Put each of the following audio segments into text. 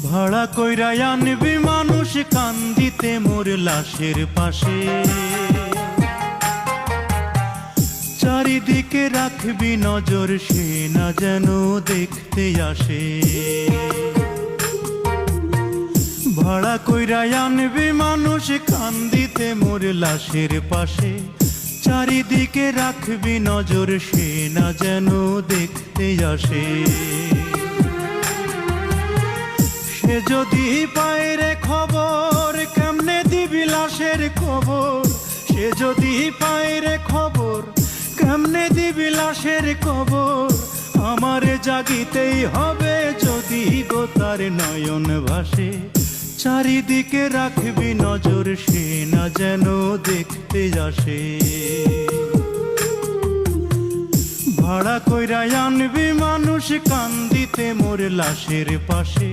ভাড়া কইরা আনবি মানুষ কান্দিতে মোর লাশের পাশে, চারিদিকে রাখবি নজর সে না যেন দেখতে আসে। ভাড়া কইরা আনবি মানুষ কান্দিতে মোর লাশের পাশে, চারিদিকে রাখবি নজর সে না যেন দেখতে আসে। সে যদি পায় রে খবর কেমনে দিবি লাশের খবর, সে যদি পায় রে খবর কেমনে দিবি লাশের খবর। আমারে জাগিতেই হবে যদি গো তার নয়ন ভাসে, চারিদিকে রাখবি নজর সে না যেন দেখতে আসে। ভাড়া কইরা আনবি মানুষ কান্দিতে মোর লাশের পাশে,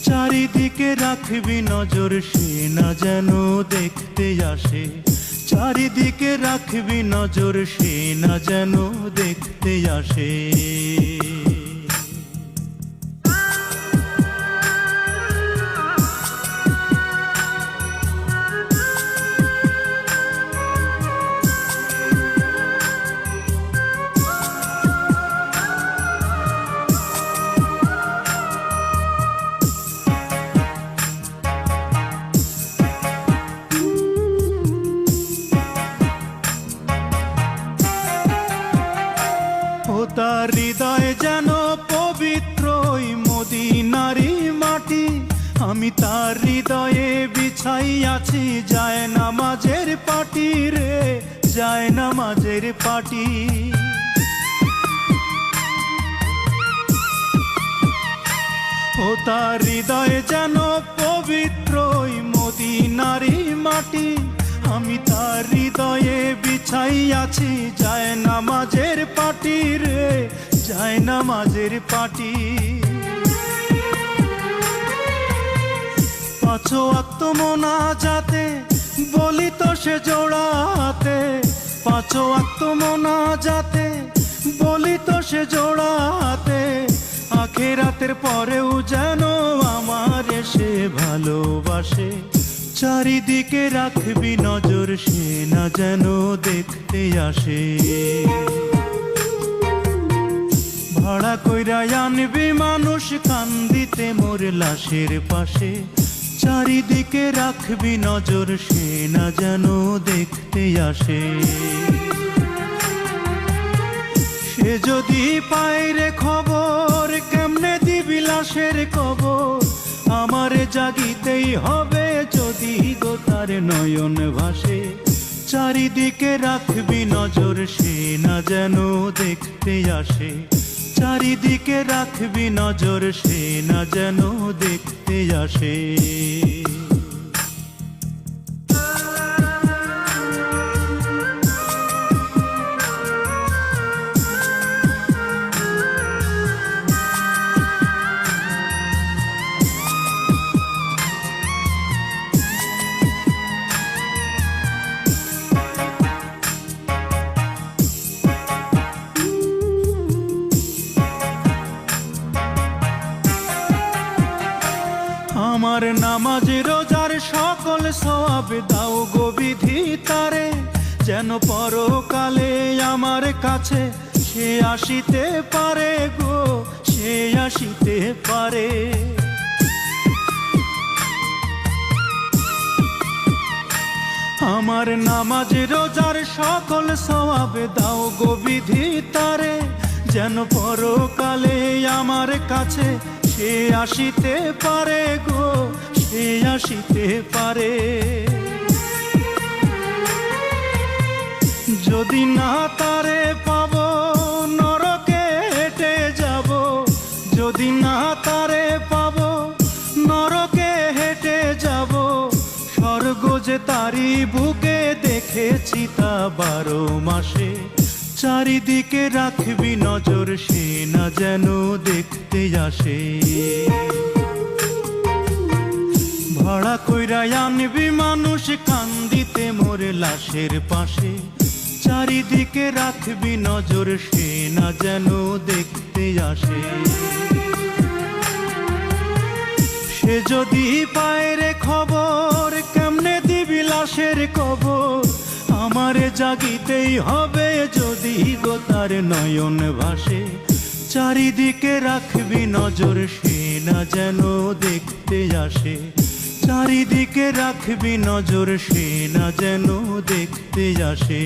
চারিদিকে রাখবি নজর সে না যেন দেখতে আসে। চারিদিকে রাখবি নজর সে না যেন দেখতে আসে। তার হৃদয় যেন পবিত্র মদিনারি মাটি, আমি তার হৃদয়ে বিছাই আছি যায় নামাজের পাটি রে, যায় নামাজের পাটি। ও তার হৃদয় যেন পবিত্র মদিনারি মাটি, আমি তার হৃদয়ে বিছাই আছি যায় নামাজের পাটি রে, যায় নামাজের পাটি। পাঁচ ওয়াক্ত মোনাজাতে বলি তো সে জোড়াতে, পাঁচ ওয়াক্ত মোনাজাতে বলি তো সে জোড়াতে। আখিরাতের পরেও যেন আমার সে ভালোবাসে, চারিদিকে রাখবি নজর সে না যেন দেখতে আসে। ভাড়া কইরা আনবি মানুষ কান্দিতে মোর লাশের পাশে, চারিদিকে রাখবি নজর সে না যেন দেখতে আসে। সে যদি পায় রে খবর কেমনে দিবি লাশের খবর, আমারে জাগিতেই হবে যদি গো তার নয়ন ভাসে। চারিদিকে রাখবি নজর সে না যেন দেখতে আসে, চারিদিকে রাখবি নজর সে না যেন দেখতে আসে। আমার নামাজ রোজার সকল সওয়াব দাও গো বিধি তারে, যেন পরকালে আমার কাছে সে আসিতে পারে গো, সে আসিতে পারে। আমার নামাজ রোজার সকল সওয়াব দাও গো বিধি তারে, যেন পরকালে আমার কাছে সে আসিতে পারে গো, সে আসিতে পারে। যদি না তারে পাব নরকে হেঁটে যাব, যদি না তারে পাব নরকে হেঁটে যাব। স্বর্গ যে তারি বুকে দেখেছি তা 12 মাসে, চারিদিকে রাখবি নজর সে না যেন দেখতে আসে। ভাড়া কইরা আনবি মানুষ কান্দিতে মোর লাশের পাশে, চারিদিকে রাখবি নজর সে না যেন দেখতে আসে। যদি পায় রে খবর কেমনে দিবি লাশের কবর, আমারে জাগিতেই হবে যদি গো তার নয়ন ভাসে। চারিদিকে রাখবি নজর সে না যেন দেখতে আসে, চারিদিকে রাখবি নজর সে না যেন দেখতে আসে।